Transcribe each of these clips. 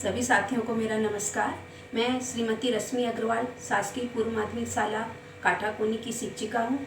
सभी साथियों को मेरा नमस्कार। मैं श्रीमती रश्मि अग्रवाल शासकीय पूर्व माध्यमिक शाला काठाकोनी की शिक्षिका हूँ,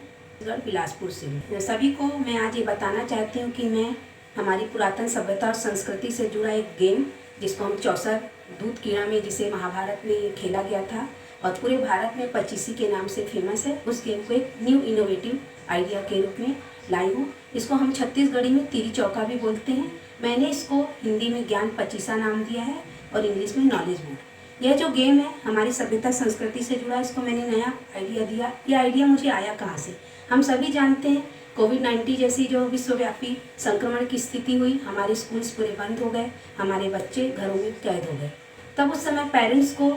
बिलासपुर से हूँ। सभी को मैं आज ये बताना चाहती हूँ कि मैं हमारी पुरातन सभ्यता और संस्कृति से जुड़ा एक गेम जिसको हम चौसर दूध कीड़ा में, जिसे महाभारत में खेला गया था और पूरे भारत में पचीसी के नाम से फेमस है, उस गेम को एक न्यू इनोवेटिव आइडिया के रूप में लाई हूँ। इसको हम छत्तीसगढ़ी में तिरी चौका भी बोलते हैं। मैंने इसको हिंदी में ज्ञान पचीसा नाम दिया है और इंग्लिश में नॉलेज बोर्ड। यह जो गेम है हमारी सभ्यता संस्कृति से जुड़ा, इसको मैंने नया आइडिया दिया। ये आइडिया मुझे आया कहाँ से? हम सभी जानते हैं कोविड-19 जैसी जो विश्वव्यापी संक्रमण की स्थिति हुई, हमारे स्कूल्स पूरे बंद हो गए, हमारे बच्चे घरों में कैद हो गए। तब उस समय पेरेंट्स को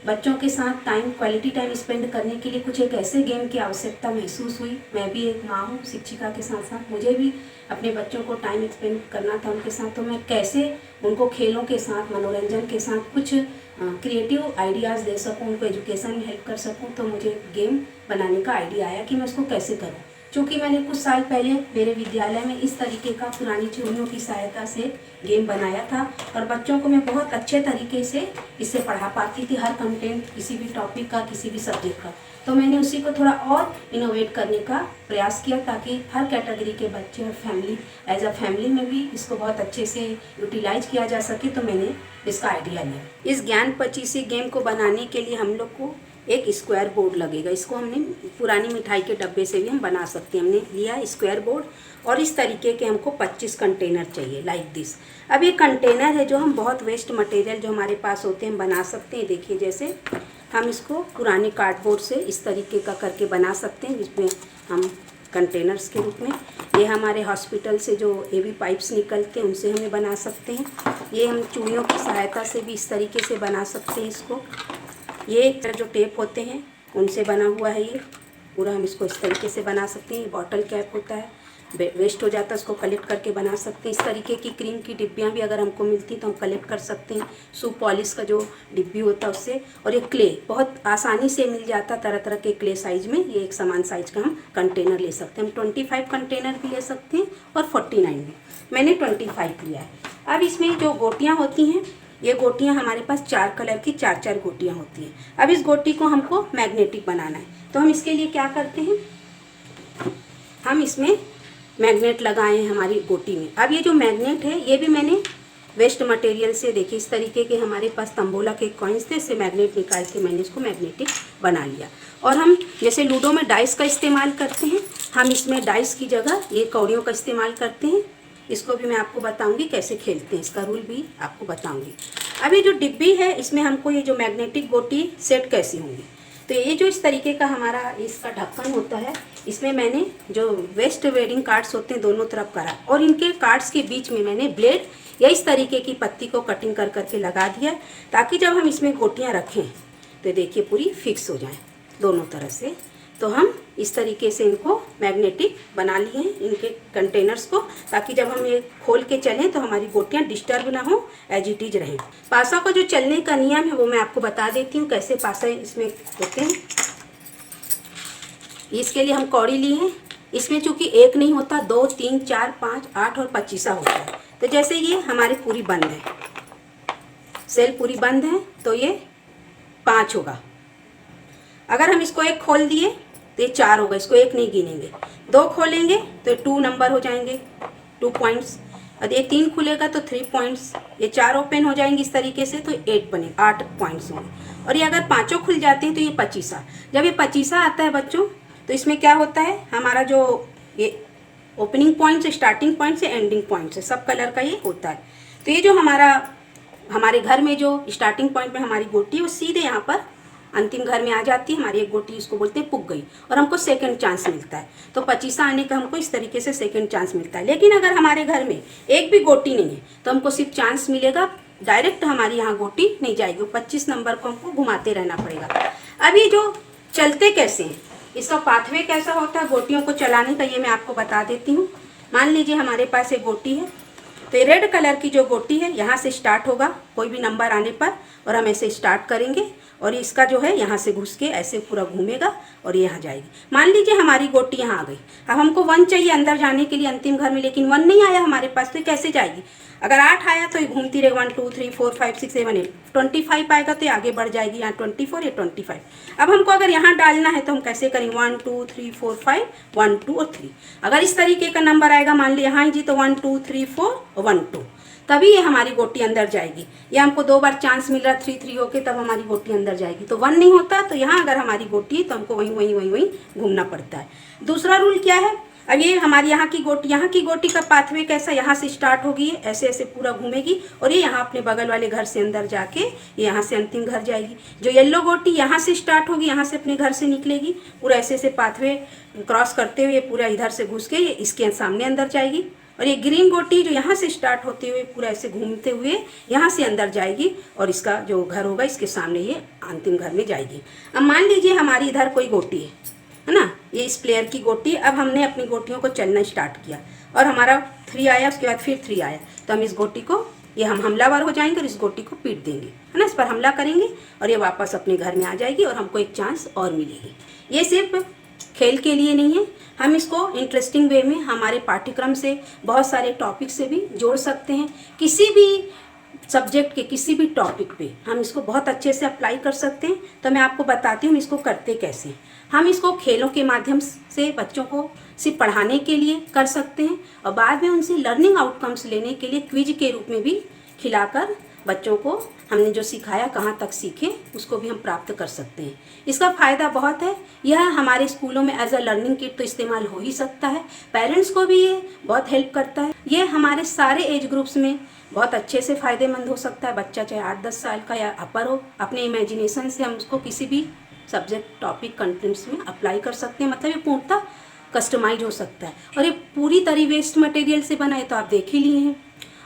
बच्चों के साथ क्वालिटी टाइम स्पेंड करने के लिए कुछ एक ऐसे गेम की आवश्यकता महसूस हुई। मैं भी एक माँ हूँ, शिक्षिका के साथ साथ मुझे भी अपने बच्चों को टाइम स्पेंड करना था उनके साथ। तो मैं कैसे उनको खेलों के साथ, मनोरंजन के साथ कुछ क्रिएटिव आइडियाज़ दे सकूँ, उनको एजुकेशन में हेल्प कर सकूँ। तो मुझे गेम बनाने का आइडिया आया कि मैं इसको कैसे करूँ। चूँकि मैंने कुछ साल पहले मेरे विद्यालय में इस तरीके का पुरानी चूड़ियों की सहायता से गेम बनाया था और बच्चों को मैं बहुत अच्छे तरीके से इससे पढ़ा पाती थी, हर कंटेंट, किसी भी टॉपिक का, किसी भी सब्जेक्ट का। तो मैंने उसी को थोड़ा और इनोवेट करने का प्रयास किया ताकि हर कैटेगरी के बच्चे और फैमिली, एज अ फैमिली में भी इसको बहुत अच्छे से यूटिलाइज किया जा सके। तो मैंने इसका आइडिया लिया। इस ज्ञान पचीसी गेम को बनाने के लिए हम लोग को एक स्क्वायर बोर्ड लगेगा। इसको हमने पुरानी मिठाई के डब्बे से भी हम बना सकते हैं। हमने लिया स्क्वायर बोर्ड और इस तरीके के हमको 25 कंटेनर चाहिए, लाइक दिस। अब ये कंटेनर है जो हम बहुत वेस्ट मटेरियल जो हमारे पास होते हैं हम बना सकते हैं। देखिए, जैसे हम इसको पुराने कार्डबोर्ड से इस तरीके का करके बना सकते हैं, जिसमें हम कंटेनर्स के रूप में, ये हमारे हॉस्पिटल से जो एवी पाइप्स निकलते हैं उनसे हमें बना सकते हैं। ये हम चूड़ियों की सहायता से भी इस तरीके से बना सकते हैं इसको। ये जो टेप होते हैं उनसे बना हुआ है ये पूरा, हम इसको इस तरीके से बना सकते हैं। बॉटल कैप होता है, वेस्ट हो जाता है, उसको कलेक्ट करके बना सकते हैं। इस तरीके की क्रीम की डिब्बियाँ भी अगर हमको मिलती तो हम कलेक्ट कर सकते हैं। शू पॉलिश का जो डिब्बी होता है उससे। और ये क्ले बहुत आसानी से मिल जाता, तरह तरह के क्ले साइज में। ये एक समान साइज का हम कंटेनर ले सकते हैं। हम 25 कंटेनर भी ले सकते हैं और 49 भी। मैंने 25 लिया है। अब इसमें जो गोटियाँ होती हैं, ये गोटियाँ हमारे पास 4 कलर की 4-4 गोटियाँ होती हैं। अब इस गोटी को हमको मैग्नेटिक बनाना है। तो हम इसके लिए क्या करते हैं, हम इसमें मैग्नेट लगाए हैं हमारी गोटी में। अब ये जो मैग्नेट है ये भी मैंने वेस्ट मटेरियल से, देखिए इस तरीके के हमारे पास तंबोला के कॉइन्स थे, इससे मैग्नेट निकाल के मैंने इसको मैग्नेटिक बना लिया। और हम जैसे लूडो में डाइस का इस्तेमाल करते हैं, हम इसमें डाइस की जगह ये कौड़ियों का इस्तेमाल करते हैं। इसको भी मैं आपको बताऊंगी कैसे खेलते हैं, इसका रूल भी आपको बताऊंगी। अब ये जो डिब्बी है इसमें हमको ये जो मैग्नेटिक गोटी सेट कैसी होंगी, तो ये जो इस तरीके का हमारा इसका ढक्कन होता है, इसमें मैंने जो वेस्ट वेडिंग कार्ड्स होते हैं दोनों तरफ करा और इनके कार्ड्स के बीच में मैंने ब्लेड या इस तरीके की पत्ती को कटिंग कर करके लगा दिया, ताकि जब हम इसमें गोटियाँ रखें तो देखिए पूरी फिक्स हो जाए दोनों तरह से। तो हम इस तरीके से इनको मैग्नेटिक बना लिए हैं, इनके कंटेनर्स को, ताकि जब हम ये खोल के चलें तो हमारी गोटियाँ डिस्टर्ब ना हो, एज इट इज रहें। पासा का जो चलने का नियम है वो मैं आपको बता देती हूँ कैसे पासा इसमें होते हैं। इसके लिए हम कौड़ी ली हैं। इसमें चूँकि एक नहीं होता, 2, 3, 4, 5, 8 और 25 होता है। तो जैसे ये हमारी पूरी बंद है, सेल पूरी बंद है, तो ये 5 होगा। अगर हम इसको एक खोल दिए तो ये 4 होगा, इसको एक नहीं गिनेंगे। 2 खोलेंगे तो 2 नंबर हो जाएंगे, 2 पॉइंट्स। और ये 3 खुलेगा तो 3 पॉइंट्स। ये 4 ओपन हो जाएंगे इस तरीके से तो 8 बने, 8 पॉइंट्स होंगे। और ये अगर 5 खुल जाते हैं तो ये 25। जब ये 25 आता है बच्चों, तो इसमें क्या होता है, हमारा जो ये ओपनिंग पॉइंट्स, स्टार्टिंग पॉइंट्स है, एंडिंग पॉइंट्स है, सब कलर का ये होता है। तो ये जो हमारे घर में जो स्टार्टिंग पॉइंट में हमारी गोटी है वो सीधे यहाँ पर अंतिम घर में आ जाती है। हमारी एक गोटी, इसको बोलते हैं पुग गई, और हमको सेकंड चांस मिलता है। तो 25 आने का हमको इस तरीके से सेकंड चांस मिलता है। लेकिन अगर हमारे घर में एक भी गोटी नहीं है तो हमको सिर्फ चांस मिलेगा, डायरेक्ट हमारी यहाँ गोटी नहीं जाएगी। 25 नंबर को हमको घुमाते रहना पड़ेगा। अब ये जो चलते कैसे हैं, इसका पाथवे कैसा होता है गोटियों को चलाने का, ये मैं आपको बता देती हूँ। मान लीजिए हमारे पास एक गोटी है, तो ये रेड कलर की जो गोटी है यहाँ से स्टार्ट होगा कोई भी नंबर आने पर, और हम ऐसे स्टार्ट करेंगे और इसका जो है यहाँ से घुस के ऐसे पूरा घूमेगा और ये यहाँ जाएगी। मान लीजिए हमारी गोटी यहाँ आ गई। अब हमको 1 चाहिए अंदर जाने के लिए अंतिम घर में, लेकिन 1 नहीं आया हमारे पास, तो कैसे जाएगी? अगर 8 आया तो ये घूमती रहेगी 1 2 3 4 5 6 7 8, 25 आएगा तो ये आगे बढ़ जाएगी, यहाँ 24 या 25। अब हमको अगर यहाँ डालना है तो हम कैसे करेंगे, 1 2 3 4 5 1 2 और 3। अगर इस तरीके का नंबर आएगा, मान ली यहाँ जी, तो 1 2 3 4 और 1 2, तभी ये हमारी गोटी अंदर जाएगी। ये हमको 2 बार चांस मिल रहा 3 3 होके, तब हमारी गोटी अंदर जाएगी। तो 1 नहीं होता, तो यहाँ अगर हमारी गोटी है तो हमको वहीं घूमना पड़ता है। दूसरा रूल क्या है, अब ये हमारी यहाँ की गोटी का पाथवे कैसा, यहाँ से स्टार्ट होगी, ऐसे ऐसे पूरा घूमेगी और ये यहाँ अपने बगल वाले घर से अंदर जाके ये यहाँ से अंतिम घर जाएगी। जो येलो गोटी यहाँ से स्टार्ट होगी, यहाँ से अपने घर से निकलेगी, पूरा ऐसे ऐसे पाथवे क्रॉस करते हुए पूरा इधर से घुस के ये इसके सामने अंदर जाएगी। और ये ग्रीन गोटी जो यहाँ से स्टार्ट होते हुए पूरा ऐसे घूमते हुए यहाँ से अंदर जाएगी और इसका जो घर होगा इसके सामने ये अंतिम घर में जाएगी। अब मान लीजिए हमारी इधर कोई गोटी है ना, ये इस प्लेयर की गोटी। अब हमने अपनी गोटियों को चलना स्टार्ट किया और हमारा 3 आया, उसके बाद फिर 3 आया, तो हम इस गोटी को, ये हम हमलावर हो जाएंगे और इस गोटी को पीट देंगे, है ना, इस पर हमला करेंगे और ये वापस अपने घर में आ जाएगी और हमको एक चांस और मिलेगी। ये सिर्फ खेल के लिए नहीं है, हम इसको इंटरेस्टिंग वे में हमारे पाठ्यक्रम से बहुत सारे टॉपिक से भी जोड़ सकते हैं। किसी भी सब्जेक्ट के किसी भी टॉपिक पे हम इसको बहुत अच्छे से अप्लाई कर सकते हैं। तो मैं आपको बताती हूँ इसको करते कैसे। हम इसको खेलों के माध्यम से बच्चों को सिर्फ पढ़ाने के लिए कर सकते हैं और बाद में उनसे लर्निंग आउटकम्स लेने के लिए क्विज के रूप में भी खिलाकर बच्चों को हमने जो सिखाया कहाँ तक सीखे उसको भी हम प्राप्त कर सकते हैं। इसका फ़ायदा बहुत है। यह हमारे स्कूलों में एज अ लर्निंग किट तो इस्तेमाल हो ही सकता है, पेरेंट्स को भी ये बहुत हेल्प करता है। ये हमारे सारे एज ग्रुप्स में बहुत अच्छे से फ़ायदेमंद हो सकता है। बच्चा चाहे 8-10 साल का या अपर हो, अपने इमेजिनेशन से हम उसको किसी भी सब्जेक्ट टॉपिक कंटेंट्स में अप्लाई कर सकते हैं। मतलब ये पूर्णतः कस्टमाइज हो सकता है और ये पूरी तरह वेस्ट मटेरियल से बना है, तो आप देख ही लिए हैं।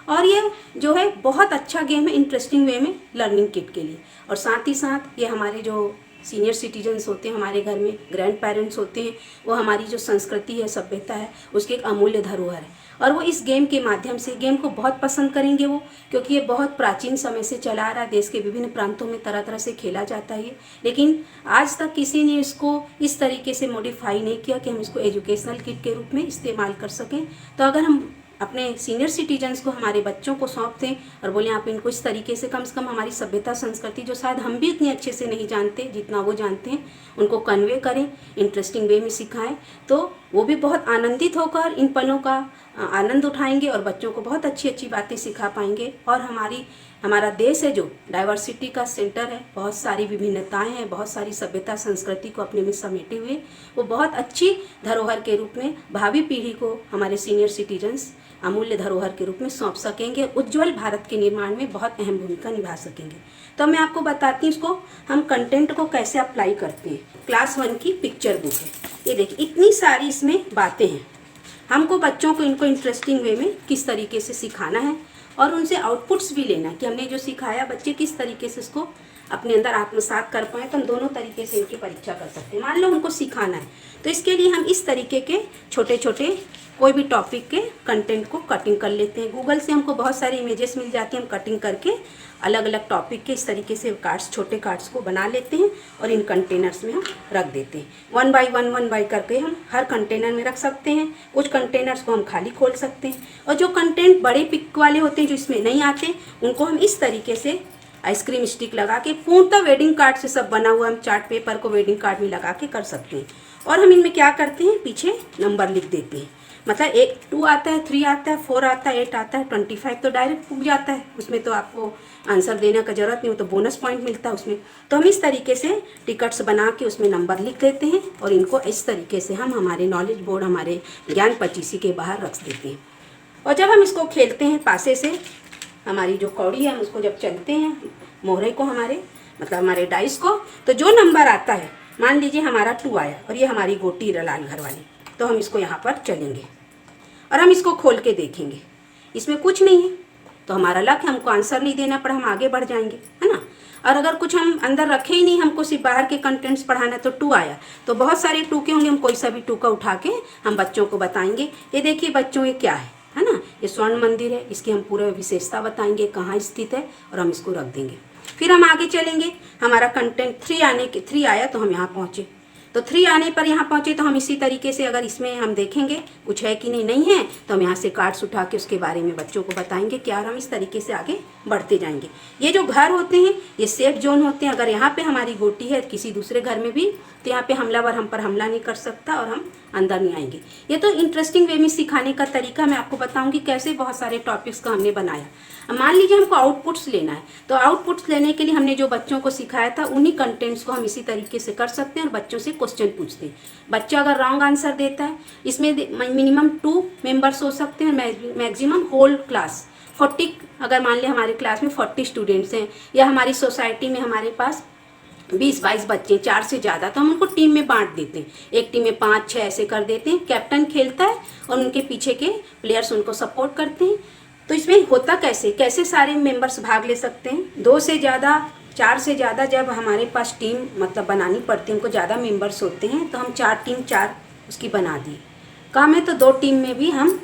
और ये जो है बहुत अच्छा गेम है इंटरेस्टिंग वे में लर्निंग किट के लिए। और साथ ही साथ ये हमारे जो सीनियर सिटीजन्स होते हैं, हमारे घर में ग्रैंड पेरेंट्स होते हैं, वो हमारी जो संस्कृति है, सभ्यता है, उसकी एक अमूल्य धरोहर है। और वो इस गेम के माध्यम से गेम को बहुत पसंद करेंगे वो, क्योंकि ये बहुत प्राचीन समय से चला आ रहा है। देश के विभिन्न प्रांतों में तरह तरह से खेला जाता है, लेकिन आज तक किसी ने इसको इस तरीके से मॉडिफाई नहीं किया कि हम इसको एजुकेशनल किट के रूप में इस्तेमाल कर सकें। तो अगर हम अपने सीनियर सिटीजन्स को, हमारे बच्चों को सौंप दें और बोले आप इनको इस तरीके से कम हमारी सभ्यता संस्कृति जो शायद हम भी इतनी अच्छे से नहीं जानते जितना वो जानते हैं, उनको कन्वे करें, इंटरेस्टिंग वे में सिखाएं, तो वो भी बहुत आनंदित होकर इन पलों का आनंद उठाएंगे और बच्चों को बहुत अच्छी अच्छी बातें सिखा पाएंगे। और हमारा देश है जो डाइवर्सिटी का सेंटर है, बहुत सारी विभिन्नताएं हैं, बहुत सारी सभ्यता संस्कृति को अपने में समेटे हुए वो बहुत अच्छी धरोहर के रूप में भावी पीढ़ी को हमारे सीनियर सिटीजन्स अमूल्य धरोहर के रूप में सौंप सकेंगे, उज्ज्वल भारत के निर्माण में बहुत अहम भूमिका निभा सकेंगे। तो मैं आपको बताती हूँ इसको हम कंटेंट को कैसे अप्लाई करते हैं। क्लास 1 की पिक्चर बुक है, ये देखिए इतनी सारी इसमें बातें हैं। हमको बच्चों को इनको इंटरेस्टिंग वे में किस तरीके से सिखाना है और उनसे आउटपुट्स भी लेना है कि हमने जो सिखाया बच्चे किस तरीके से इसको अपने अंदर आत्मसात कर पाएँ। तो हम दोनों तरीके से इनकी परीक्षा कर सकते हैं। मान लो उनको सिखाना है तो इसके लिए हम इस तरीके के छोटे छोटे कोई भी टॉपिक के कंटेंट को कटिंग कर लेते हैं। गूगल से हमको बहुत सारी इमेजेस मिल जाती हैं, हम कटिंग करके अलग अलग टॉपिक के इस तरीके से कार्ड्स, छोटे कार्ड्स को बना लेते हैं और इन कंटेनर्स में हम रख देते हैं। 1 बाय 1 करके हम हर कंटेनर में रख सकते हैं। कुछ कंटेनर्स को हम खाली खोल सकते हैं और जो कंटेंट बड़े पिक वाले होते हैं जो इसमें नहीं आते, उनको हम इस तरीके से आइसक्रीम स्टिक लगा के पूर्णतः वेडिंग कार्ड से सब बना हुआ हम चार्ट पेपर को वेडिंग कार्ड में लगा के कर सकते हैं। और हम इनमें क्या करते हैं, पीछे नंबर लिख देते हैं। मतलब 1 2 आता है, 3 आता है, 4 आता है, 8 आता है, 25 तो डायरेक्ट पुग जाता है, उसमें तो आपको आंसर देने का जरूरत नहीं हो, तो बोनस पॉइंट मिलता है उसमें। तो हम इस तरीके से टिकट्स बना के उसमें नंबर लिख देते हैं और इनको इस तरीके से हम हमारे नॉलेज बोर्ड, हमारे ज्ञान पचीसी के बाहर रख देते हैं। और जब हम इसको खेलते हैं पासे से, हमारी जो कौड़ी है हम उसको जब चलते हैं मोहरे को, हमारे डाइस को, तो जो नंबर आता है, मान लीजिए हमारा 2 आया और ये हमारी गोटी लाल घर वाली, तो हम इसको यहाँ पर चलेंगे और हम इसको खोल के देखेंगे, इसमें कुछ नहीं है, तो हमारा लक है, हमको आंसर नहीं देना पड़ा, हम आगे बढ़ जाएंगे, है ना। और अगर कुछ हम अंदर रखे ही नहीं, हमको सिर्फ बाहर के कंटेंट्स पढ़ाना है, तो 2 आया, तो बहुत सारे 2 के होंगे, हम कोई सा भी 2 का उठा के हम बच्चों को बताएंगे, ये देखिए बच्चों ये क्या है ना, ये स्वर्ण मंदिर है, इसकी हम पूरा विशेषता बताएंगे, कहाँ स्थित है, और हम इसको रख देंगे। फिर हम आगे चलेंगे, हमारा कंटेंट 3 आया तो हम यहाँ पहुँचे, तो 3 आने पर यहाँ पहुँचे तो हम इसी तरीके से अगर इसमें हम देखेंगे कुछ है कि नहीं है, तो हम यहाँ से कार्ड्स उठा के उसके बारे में बच्चों को बताएंगे क्या, और हम इस तरीके से आगे बढ़ते जाएंगे। ये जो घर होते हैं ये सेफ जोन होते हैं। अगर यहाँ पे हमारी गोटी है किसी दूसरे घर में भी, तो यहाँ पे हमलावर हम पर हमला नहीं कर सकता और हम अंदर नहीं आएंगे। ये तो इंटरेस्टिंग वे में सिखाने का तरीका मैं आपको बताऊंगी कैसे बहुत सारे टॉपिक्स का हमने बनाया। अब मान लीजिए हमको आउटपुट्स लेना है, तो आउटपुट्स लेने के लिए हमने जो बच्चों को सिखाया था उन्हीं कंटेंट्स को हम इसी तरीके से कर सकते हैं और बच्चों से क्वेश्चन पूछते हैं। बच्चा अगर रॉन्ग आंसर देता है, इसमें मिनिमम 2 मेंबर्स हो सकते हैं, मैक्सिमम होल क्लास 40। अगर मान लिया हमारे क्लास में 40 स्टूडेंट्स हैं या हमारी सोसाइटी में हमारे पास 20-22 बच्चे 4 से ज़्यादा, तो हम उनको टीम में बांट देते हैं। एक टीम में 5-6 ऐसे कर देते हैं, कैप्टन खेलता है और उनके पीछे के प्लेयर्स उनको सपोर्ट करते हैं। तो इसमें होता कैसे सारे मेंबर्स भाग ले सकते हैं, 2 से ज़्यादा 4 से ज़्यादा जब हमारे पास टीम मतलब बनानी पड़ती है, उनको ज़्यादा मेंबर्स होते हैं, तो हम 4 टीम 4 उसकी बना दी। काम है तो 2 टीम में भी हम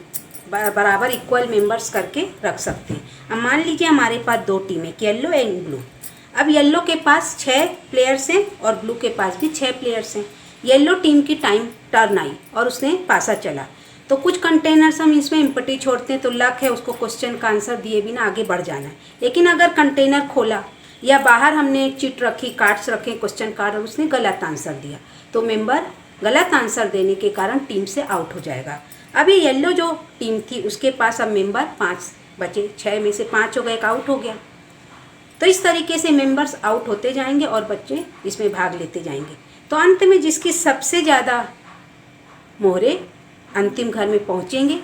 बराबर इक्वल मेंबर्स करके रख सकते हैं। अब मान लीजिए हमारे पास 2 टीमें, येलो एंड ब्लू। अब येलो के पास 6 प्लेयर्स हैं और ब्लू के पास भी 6 प्लेयर्स हैं। येलो टीम की टर्न आई और उसने पासा चला, तो कुछ कंटेनर्स हम इसमें इम्पटी छोड़ते हैं, तो लक है उसको क्वेश्चन का आंसर दिए बिना आगे बढ़ जाना है। लेकिन अगर कंटेनर खोला या बाहर हमने चिट रखी, कार्ड्स रखे, क्वेश्चन कार्ड, और उसने गलत आंसर दिया, तो मेंबर गलत आंसर देने के कारण टीम से आउट हो जाएगा। अब ये येलो जो टीम थी उसके पास अब मेंबर 5 बचे, 6 में से 5 हो गए, एक आउट हो गया। तो इस तरीके से मेंबर्स आउट होते जाएंगे और बच्चे इसमें भाग लेते जाएंगे। तो अंत में जिसकी सबसे ज़्यादा मोहरे अंतिम घर में पहुंचेंगे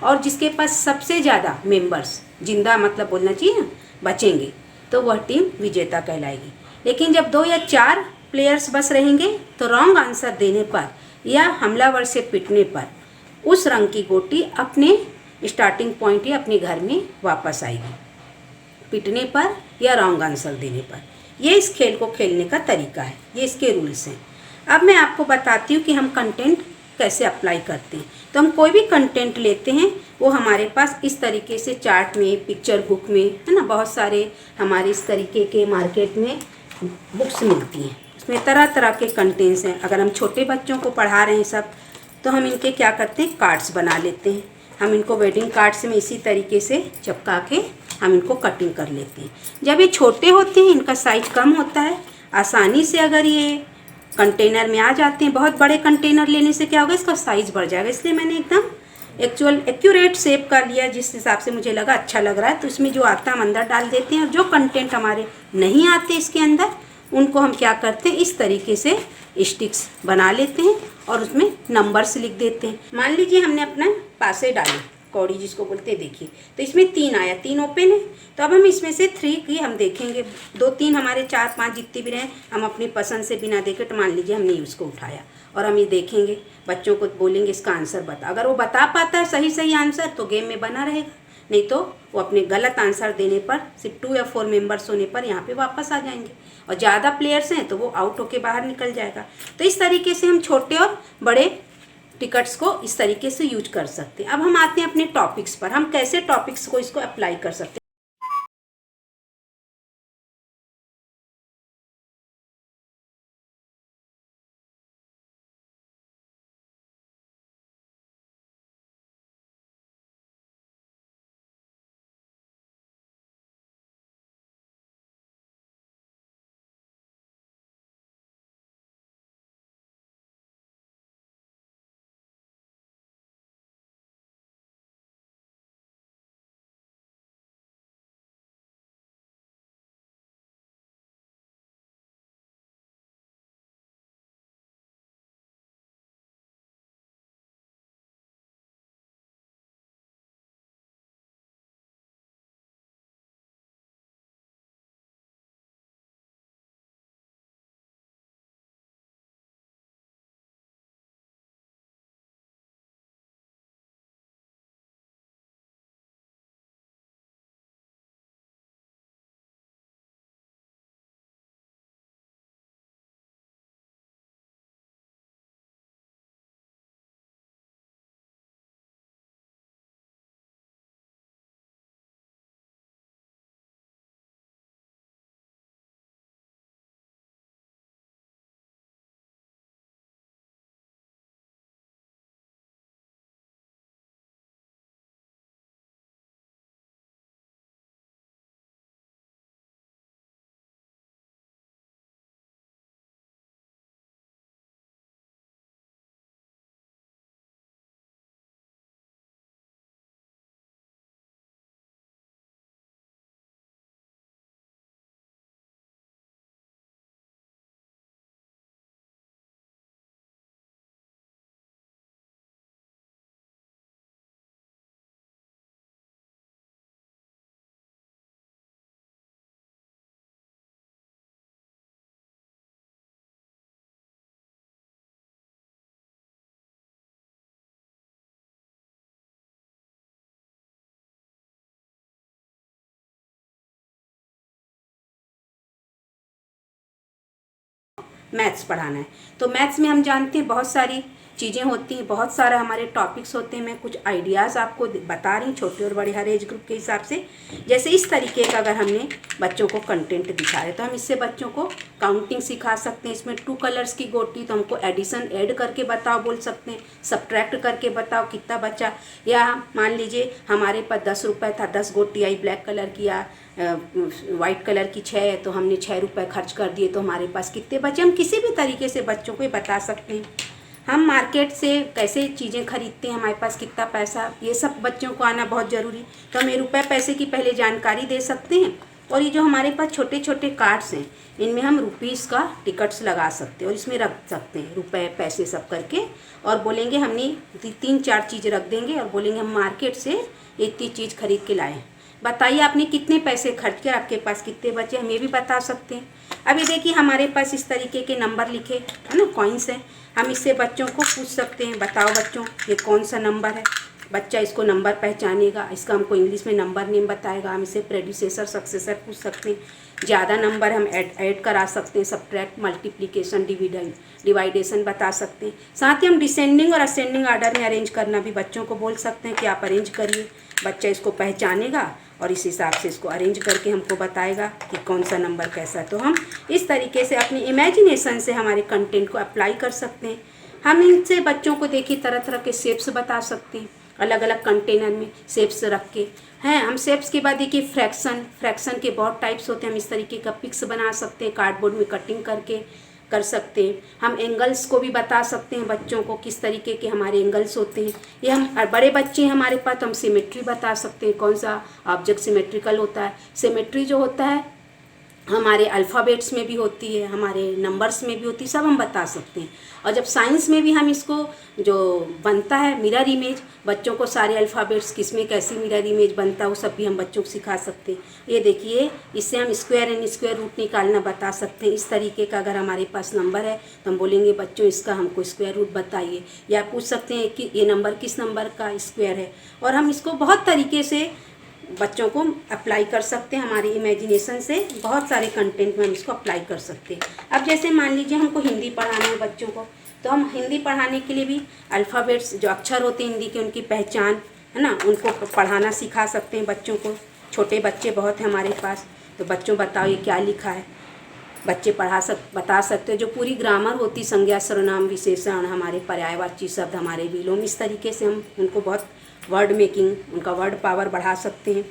और जिसके पास सबसे ज़्यादा मेंबर्स जिंदा मतलब बोलना चाहिए ना बचेंगे, तो वह टीम विजेता कहलाएगी। लेकिन जब 2 या 4 प्लेयर्स बस रहेंगे, तो रॉन्ग आंसर देने पर या हमलावर से पिटने पर उस रंग की गोटी अपने स्टार्टिंग पॉइंट या अपने घर में वापस आएगी, पिटने पर या रॉन्ग आंसर देने पर। ये इस खेल को खेलने का तरीका है, ये इसके रूल्स हैं। अब मैं आपको बताती हूँ कि हम कंटेंट कैसे अप्लाई करते हैं। तो हम कोई भी कंटेंट लेते हैं, वो हमारे पास इस तरीके से चार्ट में, पिक्चर बुक में, है ना, बहुत सारे हमारे इस तरीके के मार्केट में बुक्स मिलती हैं। उसमें तरह तरह के कंटेंट्स हैं। अगर हम छोटे बच्चों को पढ़ा रहे हैं सब, तो हम इनके क्या करते हैं, कार्ड्स बना लेते हैं। हम इनको वेडिंग कार्ड्स में इसी तरीके से चिपका के हम इनको कटिंग कर लेते हैं। जब ये छोटे होते हैं, इनका साइज कम होता है, आसानी से अगर ये कंटेनर में आ जाते हैं। बहुत बड़े कंटेनर लेने से क्या होगा, इसका साइज़ बढ़ जाएगा। इसलिए मैंने एकदम एक्यूरेट शेप का लिया, जिस हिसाब से मुझे लगा अच्छा लग रहा है। तो इसमें जो आता है हम अंदर डाल देते हैं, और जो कंटेंट हमारे नहीं आते इसके अंदर, उनको हम क्या करते हैं, इस तरीके से स्टिक्स बना लेते हैं और उसमें नंबर्स लिख देते हैं। मान लीजिए हमने अपना पासे डाले, कौड़ी जिसको बोलते हैं, देखिए तो इसमें 3 आया, 3 ओपन है। तो अब हम इसमें से 3 की हम देखेंगे, 2 3 हमारे 4 5 जितने भी रहे, हम अपनी पसंद से बिना देखे, तो मान लीजिए हमने उसको उठाया और हम ये देखेंगे, बच्चों को बोलेंगे इसका आंसर बता। अगर वो बता पाता है सही आंसर तो गेम में बना रहेगा, नहीं तो वो अपने गलत आंसर देने पर, सिर्फ 2 या 4 मेंबर्स होने पर यहाँ पे वापस आ जाएंगे, और ज़्यादा प्लेयर्स हैं तो वो आउट होके बाहर निकल जाएगा। तो इस तरीके से हम छोटे और बड़े टिकट्स को इस तरीके से यूज कर सकते हैं। अब हम आते हैं अपने टॉपिक्स पर, हम कैसे टॉपिक्स को इसको अप्लाई कर सकते हैं। मैथ्स पढ़ाना है। तो मैथ्स में हम जानते हैं बहुत सारी चीज़ें होती हैं, बहुत सारा हमारे टॉपिक्स होते हैं। मैं कुछ आइडियाज़ आपको बता रही हूँ छोटे और बड़े हर एज ग्रुप के हिसाब से। जैसे इस तरीके का अगर हमने बच्चों को कंटेंट दिखाया तो हम इससे बच्चों को काउंटिंग सिखा सकते हैं। इसमें 2 कलर्स की गोटी तो हमको एडिशन ऐड करके बताओ बोल सकते हैं, सब्ट्रैक्ट करके बताओ कितना बचा। या मान लीजिए हमारे पास 10 रुपये था, 10 गोटी आई ब्लैक कलर की या वाइट कलर की 6 है, तो हमने 6 रुपये खर्च कर दिए, तो हमारे पास कितने बचे। हम किसी भी तरीके से बच्चों को ये बता सकते हैं। हम मार्केट से कैसे चीज़ें खरीदते हैं, हमारे पास कितना पैसा, ये सब बच्चों को आना बहुत ज़रूरी। तो हम ये रुपये पैसे की पहले जानकारी दे सकते हैं। और ये जो हमारे पास छोटे छोटे कार्ड्स हैं, इनमें हम रुपीज़ का टिकट्स लगा सकते हैं और इसमें रख सकते हैं रुपए पैसे सब करके। और बोलेंगे हमने 3-4 चीज़ रख देंगे और बोलेंगे हम मार्केट से इतनी चीज़ खरीद के लाए। बताइए आपने कितने पैसे खर्च किए, आपके पास कितने बचे, हम ये भी बता सकते हैं। अभी देखिए हमारे पास इस तरीके के नंबर लिखे है ना, कॉइन्स हैं। हम इससे बच्चों को पूछ सकते हैं, बताओ बच्चों ये कौन सा नंबर है। बच्चा इसको नंबर पहचानेगा, इसका हमको इंग्लिश में नंबर नेम बताएगा। हम इसे प्रेडिसेसर सक्सेसर पूछ सकते हैं। ज़्यादा नंबर हम ऐड करा सकते हैं, सब्ट्रैक्ट, मल्टीप्लिकेशन, डिवाइडेशन बता सकते हैं। साथ ही हम डिसेंडिंग और असेंडिंग आर्डर में अरेंज करना भी बच्चों को बोल सकते हैं कि आप अरेंज करिए। बच्चा इसको पहचानेगा और इस हिसाब से इसको अरेंज करके हमको बताएगा कि कौन सा नंबर कैसा है। तो हम इस तरीके से अपनी इमेजिनेशन से हमारे कंटेंट को अप्लाई कर सकते हैं। हम इनसे बच्चों को देखिए तरह तरह के शेप्स बता सकते हैं, अलग अलग कंटेनर में शेप्स रख के हैं। हम शेप्स के बाद देखिए फ्रैक्शन के बहुत टाइप्स होते हैं। हम इस तरीके का पिक्स बना सकते हैं, कार्डबोर्ड में कटिंग करके कर सकते हैं। हम एंगल्स को भी बता सकते हैं बच्चों को, किस तरीके के हमारे एंगल्स होते हैं। ये हम बड़े बच्चे हैं हमारे पास, तो हम सिमेट्री बता सकते हैं, कौन सा ऑब्जेक्ट सिमेट्रिकल होता है। सिमेट्री जो होता है हमारे अल्फ़ाबेट्स में भी होती है, हमारे नंबर्स में भी होती है, सब हम बता सकते हैं। और जब साइंस में भी हम इसको जो बनता है मिरर इमेज, बच्चों को सारे अल्फ़ाबेट्स किस में कैसी मिरर इमेज बनता है वो सब भी हम बच्चों को सिखा सकते हैं। ये देखिए इससे हम स्क्वायर एंड स्क्वायर रूट निकालना बता सकते हैं। इस तरीके का अगर हमारे पास नंबर है तो हम बोलेंगे बच्चों इसका हमको स्क्वायर रूट बताइए, या पूछ सकते हैं कि ये नंबर किस नंबर का स्क्वायर है। और हम इसको बहुत तरीके से बच्चों को अप्लाई कर सकते हैं। हमारी इमेजिनेशन से बहुत सारे कंटेंट में हम इसको अप्लाई कर सकते हैं। अब जैसे मान लीजिए हमको हिंदी पढ़ाना है बच्चों को, तो हम हिंदी पढ़ाने के लिए भी अल्फ़ाबेट्स जो अक्षर होते हैं हिंदी के, उनकी पहचान है ना, उनको पढ़ाना सिखा सकते हैं बच्चों को। छोटे बच्चे बहुत हैं हमारे पास, तो बच्चों बताओ ये क्या लिखा है, बच्चे बता सकते हैं। जो पूरी ग्रामर होती, संज्ञा, सर्वनाम, विशेषण, हमारे पर्यायवाची शब्द, हमारे विलोम, इस तरीके से हम उनको बहुत वर्ड मेकिंग, उनका वर्ड पावर बढ़ा सकते हैं।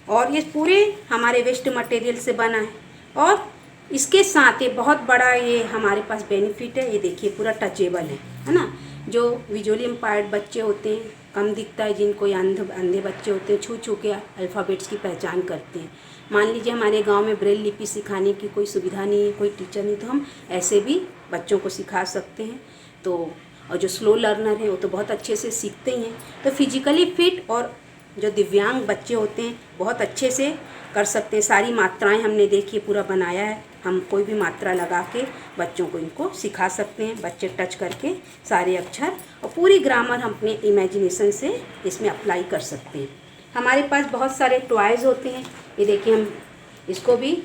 और ये पूरे हमारे वेस्ट मटेरियल से बना है। और इसके साथ ये बहुत बड़ा ये हमारे पास बेनिफिट है, ये देखिए पूरा टचेबल है ना। जो विजुअली इम्पायर्ड बच्चे होते हैं, कम दिखता है जिनको, या अंधे बच्चे होते हैं, छू छू के अल्फ़ाबेट्स की पहचान करते हैं। मान लीजिए हमारे गांव में ब्रेल लिपि सिखाने की कोई सुविधा नहीं है, कोई टीचर नहीं, तो हम ऐसे भी बच्चों को सिखा सकते हैं। तो और जो स्लो लर्नर हैं वो तो बहुत अच्छे से सीखते ही हैं। तो फिजिकली फिट और जो दिव्यांग बच्चे होते हैं बहुत अच्छे से कर सकते हैं। सारी मात्राएं हमने देखिए पूरा बनाया है, हम कोई भी मात्रा लगा के बच्चों को इनको सिखा सकते हैं। बच्चे टच करके सारे अक्षर और पूरी ग्रामर हम अपने इमेजिनेशन से इसमें अप्लाई कर सकते हैं। हमारे पास बहुत सारे टॉयज़ होते हैं, ये देखिए हम इसको भी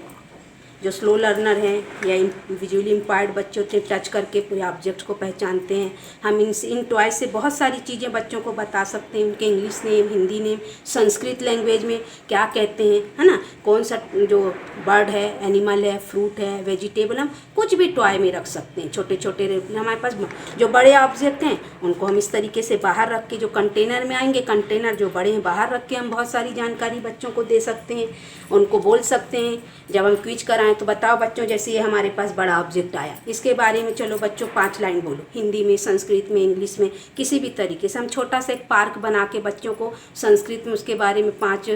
जो स्लो लर्नर हैं या विजुअली इम्पायर्ड बच्चे होते हैं, टच करके पूरे ऑब्जेक्ट को पहचानते हैं। हम इन टॉय से बहुत सारी चीज़ें बच्चों को बता सकते हैं, उनके English name, Hindi name, Sanskrit language में क्या कहते हैं, है ना, कौन सा जो बर्ड है, एनिमल है, फ्रूट है, वेजिटेबल, हम कुछ भी टॉय में रख सकते हैं। छोटे छोटे हमारे पास जो बड़े ऑब्जेक्ट हैं उनको हम इस तरीके से बाहर रख के, जो कंटेनर में आएंगे, कंटेनर जो बड़े हैं बाहर रख के हम बहुत सारी जानकारी बच्चों को दे सकते हैं। उनको बोल सकते हैं जब हम क्विज कराएं तो बताओ बच्चों जैसे ये हमारे पास बड़ा ऑब्जेक्ट आया, इसके बारे में चलो बच्चों 5 लाइन बोलो, हिंदी में, संस्कृत में, इंग्लिश में, किसी भी तरीके से। हम छोटा सा एक पार्क बना के बच्चों को संस्कृत में उसके बारे में 5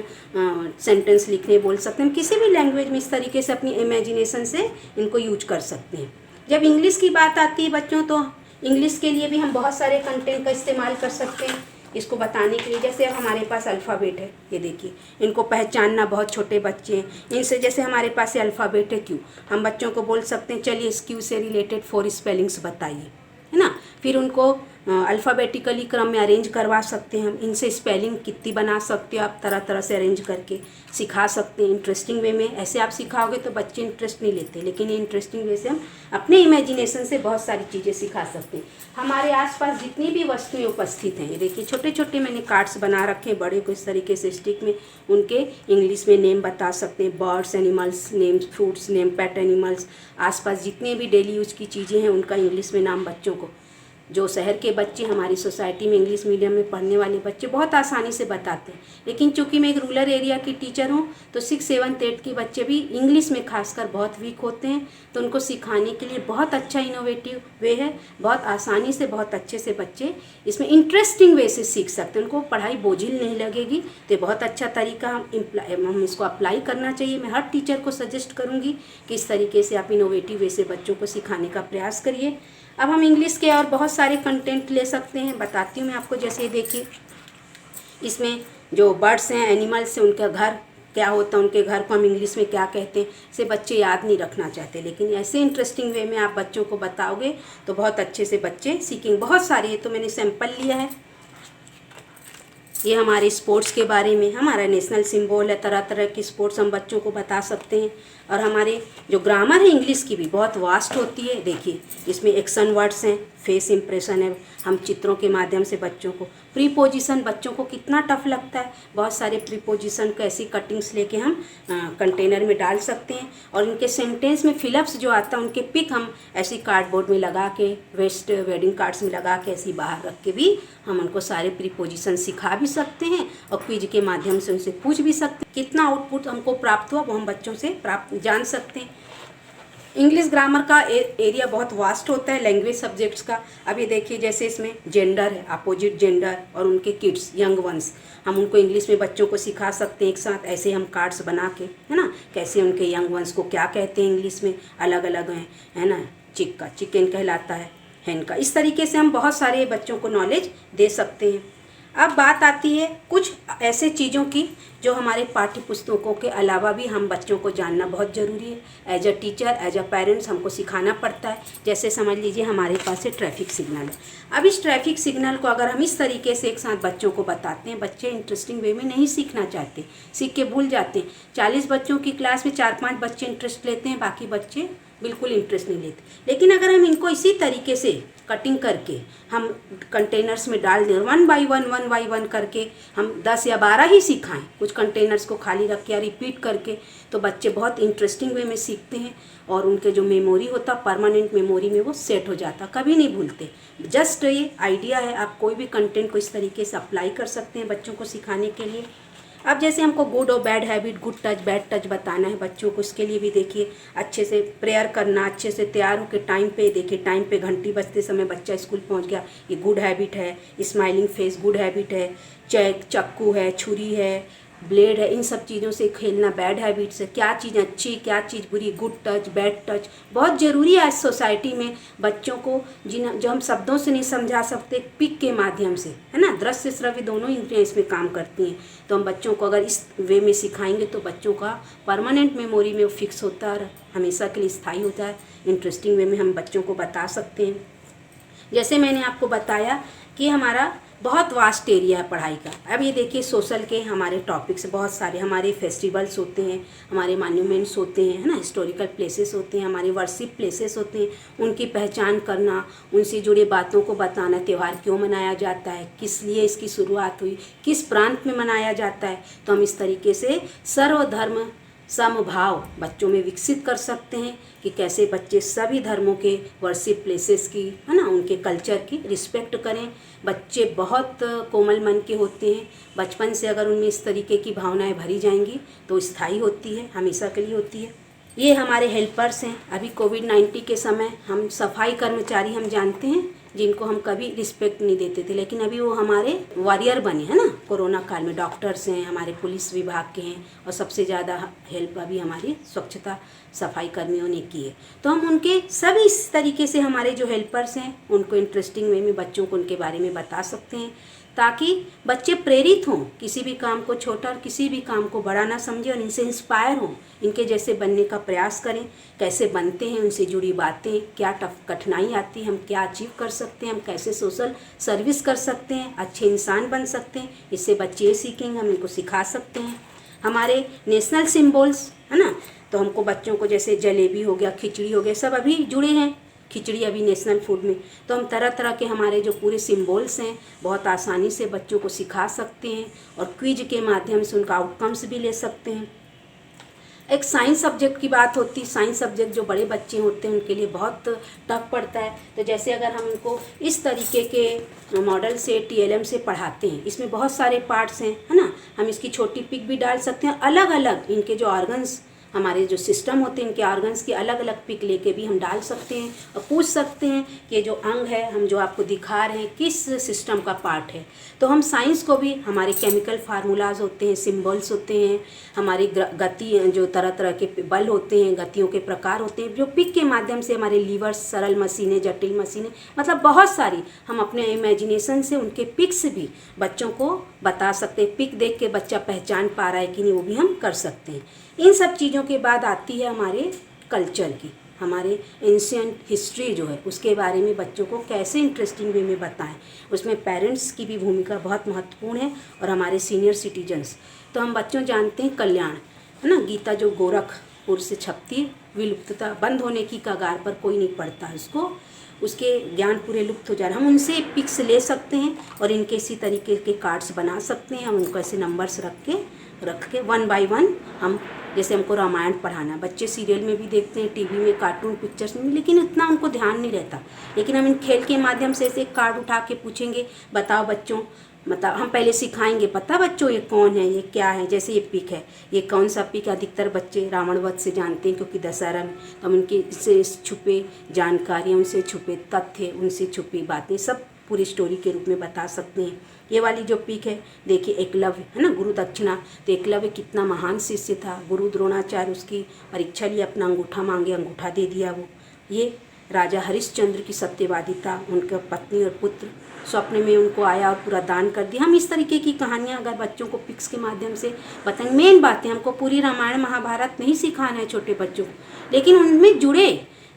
सेंटेंस लिखने बोल सकते हैं। किसी भी लैंग्वेज में इस तरीके से अपनी इमेजिनेशन से इनको यूज कर सकते हैं। जब इंग्लिश की बात आती है बच्चों, तो इंग्लिश के लिए भी हम बहुत सारे कंटेंट का इस्तेमाल कर सकते हैं इसको बताने के लिए। जैसे अब हमारे पास अल्फ़ाबेट है, ये देखिए, इनको पहचानना बहुत छोटे बच्चे हैं, इनसे जैसे हमारे पास ये अल्फ़ाबेट है क्यू, हम बच्चों को बोल सकते हैं चलिए इस क्यू से रिलेटेड 4 स्पेलिंग्स बताइए, है ना। फिर उनको अल्फ़ाबेटिकली क्रम में अरेंज करवा सकते हैं हम। इनसे स्पेलिंग कितनी बना सकते हो आप, तरह तरह से अरेंज करके सिखा सकते हैं इंटरेस्टिंग वे में। ऐसे आप सिखाओगे तो बच्चे इंटरेस्ट नहीं लेते, लेकिन ये इंटरेस्टिंग वे से हम अपने इमेजिनेशन से बहुत सारी चीज़ें सिखा सकते हैं। हमारे आसपास जितनी भी वस्तुएं उपस्थित हैं, ये देखिए छोटे छोटे मैंने कार्ड्स बना रखे हैं, बड़े को इस तरीके से स्टिक में उनके इंग्लिश में नेम बता सकते हैं, birds, animals names, fruits name, pet animals. आसपास जितने भी डेली यूज की चीज़ें हैं उनका इंग्लिश में नाम बच्चों को, जो शहर के बच्चे हमारी सोसाइटी में इंग्लिश मीडियम में पढ़ने वाले बच्चे बहुत आसानी से बताते हैं। लेकिन चूंकि मैं एक रूरल एरिया की टीचर हूँ तो 6, 7, 8 के बच्चे भी इंग्लिश में खासकर बहुत वीक होते हैं, तो उनको सिखाने के लिए बहुत अच्छा इनोवेटिव वे है। बहुत आसानी से बहुत अच्छे से बच्चे इसमें इंटरेस्टिंग वे से सीख सकते हैं, उनको पढ़ाई बोझिल नहीं लगेगी। तो बहुत अच्छा तरीका हम इसको अप्लाई करना चाहिए। मैं हर टीचर को सजेस्ट करूँगी कि इस तरीके से आप इनोवेटिव वे से बच्चों को सिखाने का प्रयास करिए। अब हम इंग्लिश के और बहुत सारे कंटेंट ले सकते हैं, बताती हूँ मैं आपको। जैसे ये देखिए, इसमें जो बर्ड्स हैं, एनिमल्स हैं, उनका घर क्या होता है, उनके घर को हम इंग्लिश में क्या कहते हैं, इसे बच्चे याद नहीं रखना चाहते। लेकिन ऐसे इंटरेस्टिंग वे में आप बच्चों को बताओगे तो बहुत अच्छे से बच्चे सीखेंगे। बहुत सारे, ये तो मैंने सैंपल लिया है। ये हमारे स्पोर्ट्स के बारे में, हमारा नेशनल सिंबल है, तरह तरह की स्पोर्ट्स हम बच्चों को बता सकते हैं। और हमारे जो ग्रामर है इंग्लिश की भी बहुत वास्ट होती है। देखिए इसमें एक्शन वर्ड्स हैं, फेस इंप्रेशन है, हम चित्रों के माध्यम से बच्चों को। प्रीपोजिशन बच्चों को कितना टफ लगता है, बहुत सारे प्रीपोजिशन को ऐसी कटिंग्स लेके हम कंटेनर में डाल सकते हैं। और इनके सेंटेंस में फिलअप्स जो आता है उनके पिक हम ऐसी कार्डबोर्ड में लगा के, वेडिंग कार्ड्स में लगा के ऐसी बाहर रख के भी हम उनको सारे प्रीपोजिशन सिखा भी सकते हैं और क्विज के माध्यम से उनसे पूछ भी सकते हैं। कितना आउटपुट हमको प्राप्त हुआ वो हम बच्चों से जान सकते हैं। इंग्लिश ग्रामर का एरिया बहुत वास्ट होता है, लैंग्वेज सब्जेक्ट्स का। अब ये देखिए, जैसे इसमें जेंडर है, अपोजिट जेंडर और उनके किड्स, यंग वंस, हम उनको इंग्लिश में बच्चों को सिखा सकते हैं एक साथ। ऐसे हम कार्ड्स बना के, है ना, कैसे उनके यंग वंस को क्या कहते हैं इंग्लिश में, अलग अलग हैं, है ना, चिक का चिकन कहलाता है, हैन का। इस तरीके से हम बहुत सारे बच्चों को नॉलेज दे सकते हैं। अब बात आती है कुछ ऐसे चीज़ों की जो हमारे पाठ्य पुस्तकों के अलावा भी हम बच्चों को जानना बहुत ज़रूरी है। As a teacher, as a parents हमको सिखाना पड़ता है। जैसे समझ लीजिए हमारे पास है ट्रैफिक सिग्नल है। अब इस ट्रैफिक सिग्नल को अगर हम इस तरीके से एक साथ बच्चों को बताते हैं, बच्चे इंटरेस्टिंग वे में नहीं सीखना चाहते, सीख के भूल जाते हैं। 40 बच्चों की क्लास में 4-5 बच्चे इंटरेस्ट लेते हैं, बाकी बच्चे बिल्कुल इंटरेस्ट नहीं लेते। लेकिन अगर हम इनको इसी तरीके से कटिंग करके हम कंटेनर्स में डाल दें, 1 बाई 1 करके हम 10 या 12 ही सिखाएं, कुछ कंटेनर्स को खाली रख के या रिपीट करके, तो बच्चे बहुत इंटरेस्टिंग वे में सीखते हैं और उनके जो मेमोरी होता, परमानेंट मेमोरी में वो सेट हो जाता, कभी नहीं भूलते। जस्ट ये आइडिया है, आप कोई भी कंटेंट को इस तरीके से अप्लाई कर सकते हैं बच्चों को सिखाने के लिए। अब जैसे हमको गुड और bad habit, good touch bad touch बताना है बच्चों को, इसके लिए भी देखिए अच्छे से प्रेयर करना, अच्छे से तैयार होकर टाइम पे, देखिए टाइम पे घंटी बजते समय बच्चा स्कूल पहुंच गया, ये गुड हैबिट है। स्माइलिंग फेस गुड हैबिट है। चाकू है, छुरी है, ब्लेड है, इन सब चीज़ों से खेलना बैड हैबिट्स है। क्या चीज़ अच्छी, क्या चीज़ बुरी, गुड टच बैड टच बहुत ज़रूरी है आज सोसाइटी में बच्चों को, जो हम शब्दों से नहीं समझा सकते, पिक के माध्यम से, है ना, दृश्य श्रव्य दोनों इंद्रियाँ इसमें काम करती हैं। तो हम बच्चों को अगर इस वे में सिखाएंगे तो बच्चों का परमानेंट मेमोरी में वो फिक्स होता है, हमेशा के लिए स्थायी होता है। इंटरेस्टिंग वे में हम बच्चों को बता सकते हैं। जैसे मैंने आपको बताया कि हमारा बहुत वास्ट एरिया है पढ़ाई का। अब ये देखिए सोशल के हमारे टॉपिक्स बहुत सारे, हमारे फेस्टिवल्स होते हैं, हमारे मॉन्यूमेंट्स होते हैं, है ना, हिस्टोरिकल प्लेसेस होते हैं, हमारे वर्शिप प्लेसेस होते हैं, उनकी पहचान करना, उनसे जुड़े बातों को बताना, त्यौहार क्यों मनाया जाता है, किस लिए इसकी शुरुआत हुई, किस प्रांत में मनाया जाता है। तो हम इस तरीके से सर्वधर्म समभाव बच्चों में विकसित कर सकते हैं कि कैसे बच्चे सभी धर्मों के वर्शिप प्लेसेस की, है ना, उनके कल्चर की रिस्पेक्ट करें। बच्चे बहुत कोमल मन के होते हैं, बचपन से अगर उनमें इस तरीके की भावनाएं भरी जाएंगी तो स्थायी होती है, हमेशा के लिए होती है। ये हमारे हेल्पर्स हैं। अभी कोविड-19 के समय हम सफाई कर्मचारी हम जानते हैं जिनको हम कभी रिस्पेक्ट नहीं देते थे, लेकिन अभी वो हमारे वॉरियर बने, है ना, कोरोना काल में। डॉक्टर्स हैं, हमारे पुलिस विभाग के हैं, और सबसे ज़्यादा हेल्प अभी हमारी स्वच्छता सफाई कर्मियों ने की है। तो हम उनके सभी इस तरीके से हमारे जो हेल्पर्स हैं उनको इंटरेस्टिंग वे में बच्चों को उनके बारे में बता सकते हैं, ताकि बच्चे प्रेरित हों, किसी भी काम को छोटा और किसी भी काम को बड़ा ना समझें और इनसे इंस्पायर हों, इनके जैसे बनने का प्रयास करें। कैसे बनते हैं, उनसे जुड़ी बातें, क्या कठिनाई आती है, हम क्या अचीव कर सकते हैं, हम कैसे सोशल सर्विस कर सकते हैं, अच्छे इंसान बन सकते हैं। इससे बच्चे ये सीखेंगे, हम इनको सिखा सकते हैं। हमारे नेशनल सिम्बल्स है ना, तो हमको बच्चों को जैसे जलेबी हो गया, खिचड़ी हो गया, सब अभी जुड़े हैं, खिचड़ी अभी नेशनल फूड में। तो हम तरह तरह के हमारे जो पूरे सिम्बल्स हैं बहुत आसानी से बच्चों को सिखा सकते हैं और क्विज के माध्यम से उनका आउटकम्स भी ले सकते हैं। एक साइंस सब्जेक्ट की बात होती है। साइंस सब्जेक्ट जो बड़े बच्चे होते हैं उनके लिए बहुत टफ पड़ता है। तो जैसे अगर हम उनको इस तरीके के मॉडल से TLM से पढ़ाते हैं, इसमें बहुत सारे पार्ट्स हैं, है ना, हम इसकी छोटी पिक भी डाल सकते हैं। अलग अलग इनके जो ऑर्गन्स, हमारे जो सिस्टम होते हैं, इनके ऑर्गन्स की अलग अलग पिक लेके भी हम डाल सकते हैं और पूछ सकते हैं कि ये जो अंग है हम जो आपको दिखा रहे हैं किस सिस्टम का पार्ट है। तो हम साइंस को भी, हमारे केमिकल फार्मूलाज होते हैं, सिंबल्स होते हैं, हमारी गति, जो तरह तरह के बल होते हैं, गतियों के प्रकार होते हैं, जो पिक के माध्यम से हमारे लीवर, सरल मशीनें, जटिल मशीनें, मतलब बहुत सारी, हम अपने इमेजिनेशन से उनके पिक्स भी बच्चों को बता सकते हैं। पिक देख के बच्चा पहचान पा रहा है कि नहीं, वो भी हम कर सकते हैं। इन सब चीज़ों के बाद आती है हमारे कल्चर की, हमारे एंशिएंट हिस्ट्री जो है उसके बारे में बच्चों को कैसे इंटरेस्टिंग वे में बताएं। उसमें पेरेंट्स की भी भूमिका बहुत महत्वपूर्ण है और हमारे सीनियर सिटीजन्स। तो हम बच्चों जानते हैं कल्याण, है ना, गीता जो गोरखपुर से छपती, विलुप्तता, बंद होने की कगार पर, कोई नहीं पढ़ता उसको, उसके ज्ञान पूरे लुप्त हो जा रहे हैं। हम उनसे पिक्स ले सकते हैं और इनके इसी तरीके के कार्ड्स बना सकते हैं। हम उनको ऐसे नंबर्स रख के 1 by 1 हम, जैसे हमको रामायण पढ़ाना, बच्चे सीरियल में भी देखते हैं, टीवी में, कार्टून पिक्चर्स में, लेकिन इतना उनको ध्यान नहीं रहता। लेकिन हम इन खेल के माध्यम से ऐसे कार्ड उठा के पूछेंगे, बताओ बच्चों, मतलब हम पहले सिखाएंगे, पता बच्चों ये कौन है, ये क्या है, जैसे ये पिक है, ये कौन सा पिक है। अधिकतर बच्चे रावण वध से जानते हैं क्योंकि दशहरा में, तो हम उनके से छुपे जानकारियाँ, उनसे छुपे तथ्य, उनसे छुपी बातें सब पूरी स्टोरी के रूप में बता सकते हैं। ये वाली जो पिक है देखिए, एकलव्य, है ना, गुरु दक्षिणा, तो एकलव्य कितना महान शिष्य था। गुरु द्रोणाचार्य उसकी परीक्षा लिए, अपना अंगूठा मांगे, अंगूठा दे दिया वो। ये राजा हरिश्चंद्र की सत्यवादिता, उनका पत्नी और पुत्र स्वप्न में उनको आया और पूरा दान कर दिया। हम इस तरीके की कहानियाँ अगर बच्चों को पिक्स के माध्यम से बताएं, मेन बातें, हमको पूरी रामायण महाभारत नहीं सिखाना है छोटे बच्चों को, लेकिन उनमें जुड़े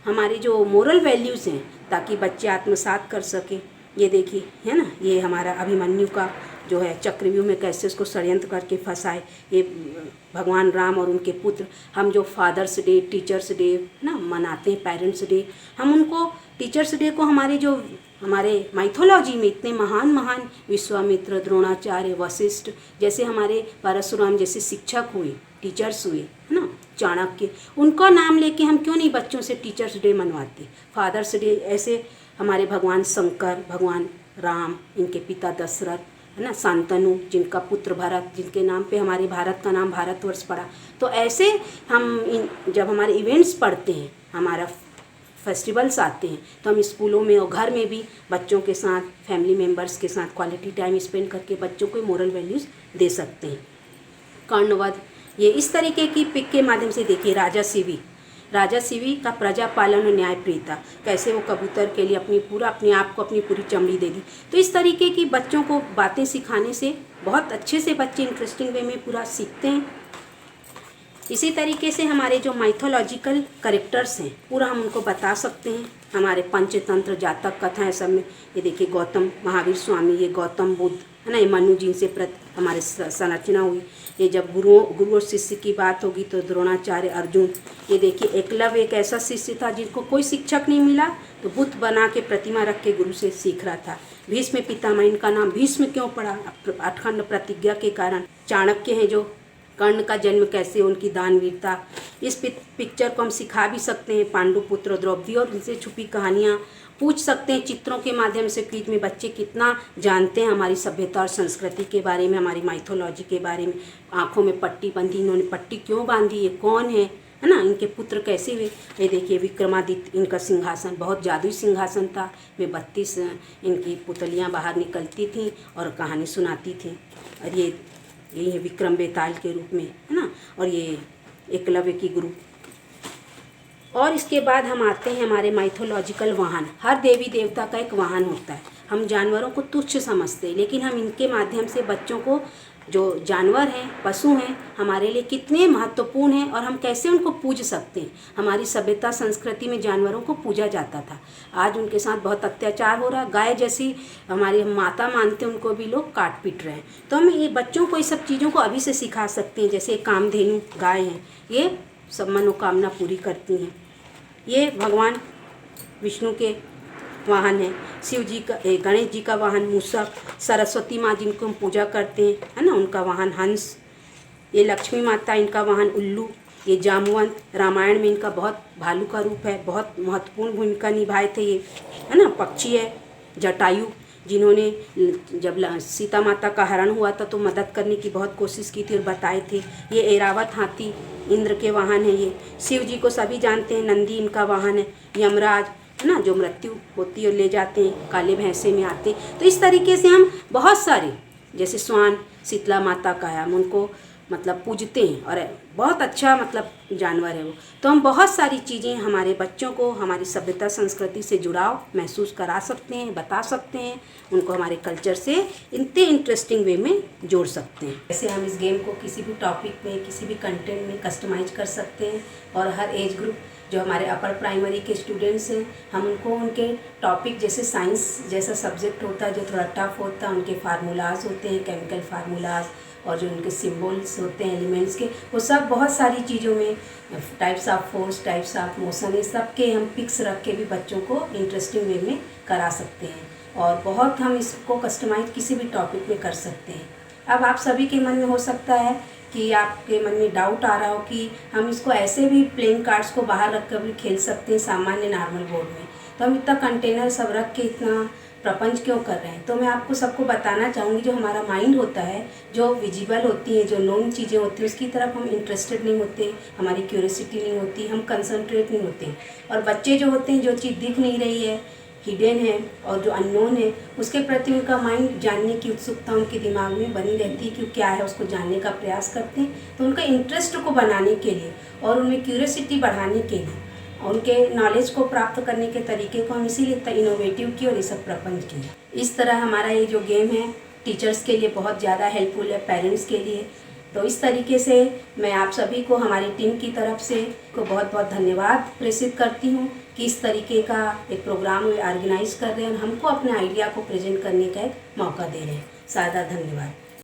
हमारे जो मोरल वैल्यूज़ हैं ताकि बच्चे आत्मसात कर सकें। ये देखिए, है ना, ये हमारा अभिमन्यु का जो है चक्रव्यूह में कैसे उसको षड्यंत्र करके फंसाए, ये भगवान राम और उनके पुत्र। हम जो फादर्स डे, टीचर्स डे ना मनाते हैं, पेरेंट्स डे, हम उनको टीचर्स डे को हमारे माइथोलॉजी में इतने महान महान विश्वामित्र, द्रोणाचार्य, वशिष्ठ जैसे हमारे परशुराम जैसे शिक्षक हुए, टीचर्स हुए, है ना, चाणक्य, उनका नाम लेके हम क्यों नहीं बच्चों से टीचर्स डे मनवाते, फादर्स डे। ऐसे हमारे भगवान शंकर, भगवान राम, इनके पिता दशरथ, है ना, शांतनु, जिनका पुत्र भरत, जिनके नाम पे हमारे भारत का नाम भारतवर्ष पड़ा। तो ऐसे हम जब हमारे इवेंट्स पढ़ते हैं, हमारा फेस्टिवल्स आते हैं, तो हम स्कूलों में और घर में भी बच्चों के साथ, फैमिली मेम्बर्स के साथ क्वालिटी टाइम स्पेंड करके बच्चों को मोरल वैल्यूज़ दे सकते हैं। कर्णवध, ये इस तरीके की पिक के माध्यम से देखिए। राजा शिवी का प्रजा पालन और न्याय प्रियता, कैसे वो कबूतर के लिए अपने आप को अपनी पूरी चमड़ी दे दी। तो इस तरीके की बच्चों को बातें सिखाने से बहुत अच्छे से बच्चे इंटरेस्टिंग वे में पूरा सीखते हैं। इसी तरीके से हमारे जो माइथोलॉजिकल कैरेक्टर्स हैं पूरा हम उनको बता सकते हैं। हमारे पंचतंत्र, जातक कथाएं सब में ये देखिए, गौतम महावीर स्वामी, ये गौतम बुद्ध, है ना, ये मनु जी से हमारे संरचना हुई। ये जब गुरु और शिष्य की बात होगी तो द्रोणाचार्य, अर्जुन। ये देखिए, एकलव्य एक ऐसा शिष्य था जिनको कोई शिक्षक नहीं मिला, तो बुद्ध बना के प्रतिमा रख के गुरु से सीख रहा था। भीष्म पितामह, इनका नाम भीष्म क्यों पड़ा, अखंड प्रतिज्ञा के कारण। चाणक्य हैं जो कर्ण का जन्म कैसे, उनकी दानवीरता। इस पिक्चर को हम सिखा भी सकते हैं, पांडुपुत्र, द्रौपदी, और उनसे छुपी कहानियाँ पूछ सकते हैं चित्रों के माध्यम से। क्विज में बच्चे कितना जानते हैं हमारी सभ्यता और संस्कृति के बारे में, हमारी माइथोलॉजी के बारे में। आँखों में पट्टी बंधी, इन्होंने पट्टी क्यों बांधी, ये कौन है ना, इनके पुत्र कैसे हुए। ये देखिए, विक्रमादित्य, इनका सिंहासन बहुत जादुई सिंहासन था, में 32 इनकी पुतलियाँ बाहर निकलती थीं और कहानी सुनाती थीं। और यही है विक्रम बेताल के रूप में, है ना, और ये एकलव्य की गुरु। और इसके बाद हम आते हैं हमारे माइथोलॉजिकल वाहन। हर देवी देवता का एक वाहन होता है, हम जानवरों को तुच्छ समझते हैं, लेकिन हम इनके माध्यम से बच्चों को जो जानवर हैं, पशु हैं, हमारे लिए कितने महत्वपूर्ण हैं और हम कैसे उनको पूज सकते हैं। हमारी सभ्यता संस्कृति में जानवरों को पूजा जाता था, आज उनके साथ बहुत अत्याचार हो रहा है। गाय जैसी हमारी हम माता मानते हैं, उनको भी लोग काट पीट रहे हैं। तो हम ये बच्चों को ये सब चीज़ों को अभी से सिखा सकते हैं। जैसे कामधेनु गाय हैं, ये सब मनोकामना पूरी करती हैं। ये भगवान विष्णु के वाहन है, शिव जी का गणेश जी का वाहन मूषक, सरस्वती माँ जिनको हम पूजा करते हैं, है ना, उनका वाहन हंस। ये लक्ष्मी माता, इनका वाहन उल्लू। ये जामवंत, रामायण में इनका बहुत भालू का रूप है, बहुत महत्वपूर्ण भूमिका निभाए थे ये, है ना। पक्षी है जटायु, जिन्होंने जब सीता माता का हरण हुआ था तो मदद करने की बहुत कोशिश की थी और बताए थे। ये ऐरावत हाथी इंद्र के वाहन है। ये शिव जी को सभी जानते हैं, नंदी इनका वाहन है। यमराज, है ना, जो मृत्यु होती है और ले जाते हैं, काले भैंसे में आते। तो इस तरीके से हम बहुत सारे, जैसे स्वान शीतला माता का है, हम उनको मतलब पूजते हैं और बहुत अच्छा मतलब जानवर है वो। तो हम बहुत सारी चीज़ें हमारे बच्चों को हमारी सभ्यता संस्कृति से जुड़ाव महसूस करा सकते हैं, बता सकते हैं, उनको हमारे कल्चर से इतने इंटरेस्टिंग वे में जोड़ सकते हैं। जैसे हम इस गेम को किसी भी टॉपिक में, किसी भी कंटेंट में कस्टमाइज कर सकते हैं और हर एज ग्रुप, जो हमारे अपर प्राइमरी के स्टूडेंट्स हैं, हम उनको उनके टॉपिक, जैसे साइंस जैसा सब्जेक्ट होता है जो थोड़ा टफ होता है, उनके फार्मूलाज होते हैं, केमिकल फार्मूलाज, और जो उनके सिम्बल्स होते हैं एलिमेंट्स के, वो सब बहुत सारी चीज़ों में, types of force, types of motion, ये सब के हम पिक्स रख के भी बच्चों को इंटरेस्टिंग वे में करा सकते हैं और बहुत हम इसको कस्टमाइज किसी भी टॉपिक में कर सकते हैं। अब आप सभी के मन में हो सकता है कि आपके मन में डाउट आ रहा हो कि हम इसको ऐसे भी प्लेइंग कार्ड्स को बाहर रख कर भी खेल सकते हैं सामान्य नॉर्मल बोर्ड में, तो हम इतना कंटेनर सब रख के इतना प्रपंच क्यों कर रहे हैं। तो मैं आपको सबको बताना चाहूँगी, जो हमारा माइंड होता है, जो विजिबल होती है, जो नोन चीज़ें होती हैं, उसकी तरफ हम इंटरेस्टेड नहीं होते, हमारी क्यूरियोसिटी नहीं होती, हम कंसंट्रेट नहीं होते। और बच्चे जो होते हैं, जो चीज़ दिख नहीं रही है, हिडन है और जो अननोन है, उसके प्रति उनका माइंड जानने की उत्सुकता उनके दिमाग में बनी रहती है कि क्या है, उसको जानने का प्रयास करते हैं। तो उनका इंटरेस्ट को बनाने के लिए और उनमें क्यूरियोसिटी बढ़ाने के लिए, उनके नॉलेज को प्राप्त करने के तरीके को हम इसीलिए इतना इनोवेटिव किए और ये सब प्रपंच किए। इस तरह हमारा ये जो गेम है टीचर्स के लिए बहुत ज़्यादा हेल्पफुल है, पेरेंट्स के लिए। तो इस तरीके से मैं आप सभी को हमारी टीम की तरफ से को बहुत बहुत धन्यवाद प्रेषित करती हूँ कि इस तरीके का एक प्रोग्राम ऑर्गेनाइज कर रहे हैं और हमको अपने आइडिया को प्रेजेंट करने का एक मौका दे रहे हैं। सादा धन्यवाद।